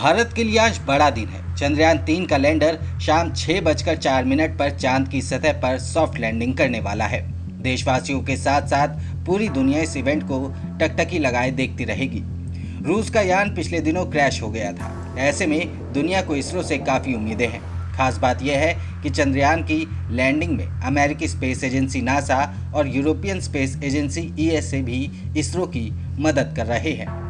भारत के लिए आज बड़ा दिन है। चंद्रयान 3 का लैंडर शाम 6:04 पर चांद की सतह पर सॉफ्ट लैंडिंग करने वाला है। देशवासियों के साथ साथ पूरी दुनिया इस इवेंट को टकटकी लगाए देखती रहेगी। रूस का यान पिछले दिनों क्रैश हो गया था। ऐसे में दुनिया को इसरो से काफ़ी उम्मीदें हैं। खास बात यह है कि चंद्रयान की लैंडिंग में अमेरिकी स्पेस एजेंसी नासा और यूरोपियन स्पेस एजेंसी ईएसए भी इसरो की मदद कर रहे हैं।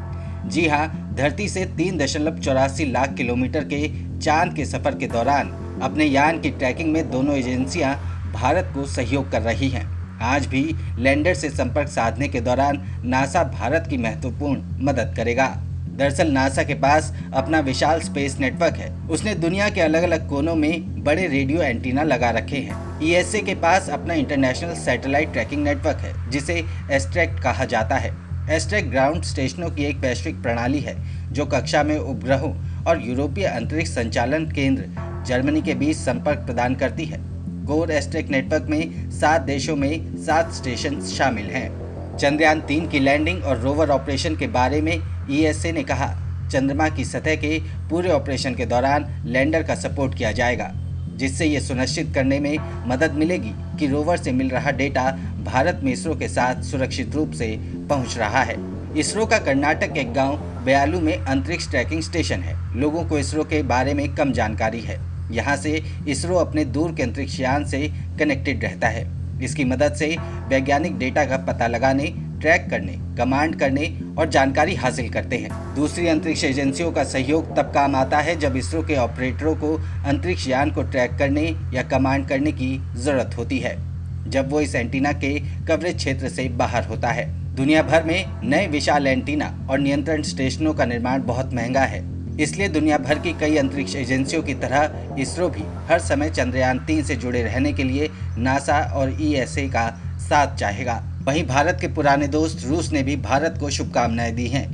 जी हाँ, धरती से 3.84 लाख किलोमीटर के चांद के सफर के दौरान अपने यान की ट्रैकिंग में दोनों एजेंसियां भारत को सहयोग कर रही हैं। आज भी लैंडर से संपर्क साधने के दौरान नासा भारत की महत्वपूर्ण मदद करेगा। दरअसल नासा के पास अपना विशाल स्पेस नेटवर्क है। उसने दुनिया के अलग अलग कोनों में बड़े रेडियो एंटीना लगा रखे हैं। ईएसए के पास अपना इंटरनेशनल सैटेलाइट ट्रैकिंग नेटवर्क है, जिसे एस्ट्रैक्ट कहा जाता है। एस्ट्रैक्ट ग्राउंड स्टेशनों की एक वैश्विक प्रणाली है जो कक्षा में उपग्रहों और यूरोपीय अंतरिक्ष संचालन केंद्र जर्मनी के बीच संपर्क प्रदान करती है। कोर एस्ट्रैक्ट नेटवर्क में 7 देशों में 7 स्टेशन शामिल हैं। चंद्रयान 3 की लैंडिंग और रोवर ऑपरेशन के बारे में ईएसए ने कहा, चंद्रमा की सतह के पूरे ऑपरेशन के दौरान लैंडर का सपोर्ट किया जाएगा, जिससे ये सुनिश्चित करने में मदद मिलेगी कि रोवर से मिल रहा डेटा भारत में इसरो के साथ सुरक्षित रूप से पहुंच रहा है। इसरो का कर्नाटक के गांव बयालू में अंतरिक्ष ट्रैकिंग स्टेशन है। लोगों को इसरो के बारे में कम जानकारी है। यहाँ से इसरो अपने दूर के अंतरिक्ष यान से कनेक्टेड रहता है। इसकी मदद से वैज्ञानिक डेटा का पता लगाने, ट्रैक करने, कमांड करने और जानकारी हासिल करते हैं। दूसरी अंतरिक्ष एजेंसियों का सहयोग तब काम आता है जब इसरो के ऑपरेटरों को अंतरिक्ष यान को ट्रैक करने या कमांड करने की जरूरत होती है, जब वो इस एंटीना के कवरेज क्षेत्र से बाहर होता है। दुनिया भर में नए विशाल एंटीना और नियंत्रण स्टेशनों का निर्माण बहुत महंगा है, इसलिए दुनिया भर की कई अंतरिक्ष एजेंसियों की तरह इसरो भी हर समय चंद्रयान 3 से जुड़े रहने के लिए नासा और ईएसए का साथ चाहेगा। वहीं भारत के पुराने दोस्त रूस ने भी भारत को शुभकामनाएं दी हैं।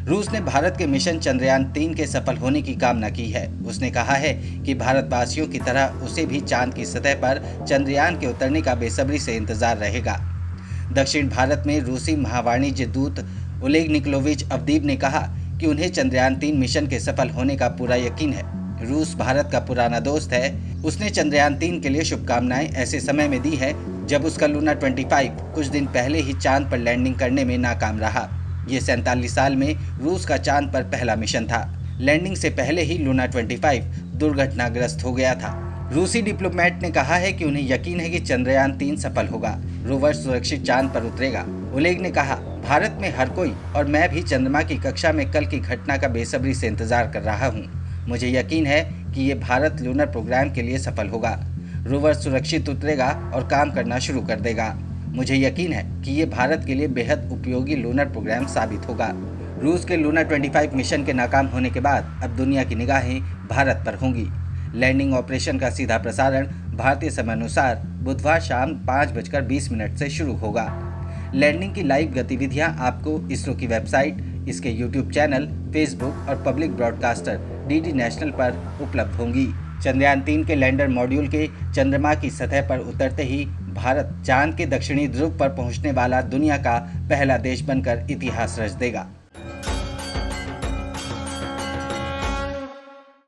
रूस ने भारत के मिशन चंद्रयान 3 के सफल होने की कामना की है। उसने कहा है कि भारतवासियों की तरह उसे भी चांद की सतह पर चंद्रयान के उतरने का बेसब्री से इंतजार रहेगा। दक्षिण भारत में रूसी महावाणिज्य दूत ओलेग निकोलोविच अवदीव ने कहा कि उन्हें चंद्रयान 3 मिशन के सफल होने का पूरा यकीन है। रूस भारत का पुराना दोस्त है। उसने चंद्रयान 3 के लिए शुभकामनाएं ऐसे समय में दी है जब उसका लूना 25 कुछ दिन पहले ही चांद पर लैंडिंग करने में नाकाम रहा। ये 47 साल में रूस का चांद पर पहला मिशन था। लैंडिंग से पहले ही लूना 25 दुर्घटनाग्रस्त हो गया था। रूसी डिप्लोमेट ने कहा है कि उन्हें यकीन है कि चंद्रयान 3 सफल होगा। रोवर सुरक्षित चांद पर उतरेगा। ओलेग ने कहा, भारत में हर कोई और मैं भी चंद्रमा की कक्षा में कल की घटना का बेसब्री से इंतजार कर रहा हूँ। मुझे यकीन है कि ये भारत लूनर प्रोग्राम के लिए सफल होगा। रोवर सुरक्षित उतरेगा और काम करना शुरू कर देगा। मुझे यकीन है कि ये भारत के लिए बेहद उपयोगी लूनर प्रोग्राम साबित होगा। रूस के लूना 25 मिशन के नाकाम होने के बाद अब दुनिया की निगाहें भारत पर होंगी। लैंडिंग ऑपरेशन का सीधा प्रसारण भारतीय समय अनुसार बुधवार शाम 5:20 से शुरू होगा। लैंडिंग की लाइव गतिविधियां आपको इसरो की वेबसाइट, इसके यूट्यूब चैनल, फेसबुक और पब्लिक ब्रॉडकास्टर डीडी नेशनल पर उपलब्ध होंगी। चंद्रयान 3 के लैंडर मॉड्यूल के चंद्रमा की सतह पर उतरते ही भारत चांद के दक्षिणी ध्रुव पर पहुंचने वाला दुनिया का पहला देश बनकर इतिहास रच देगा।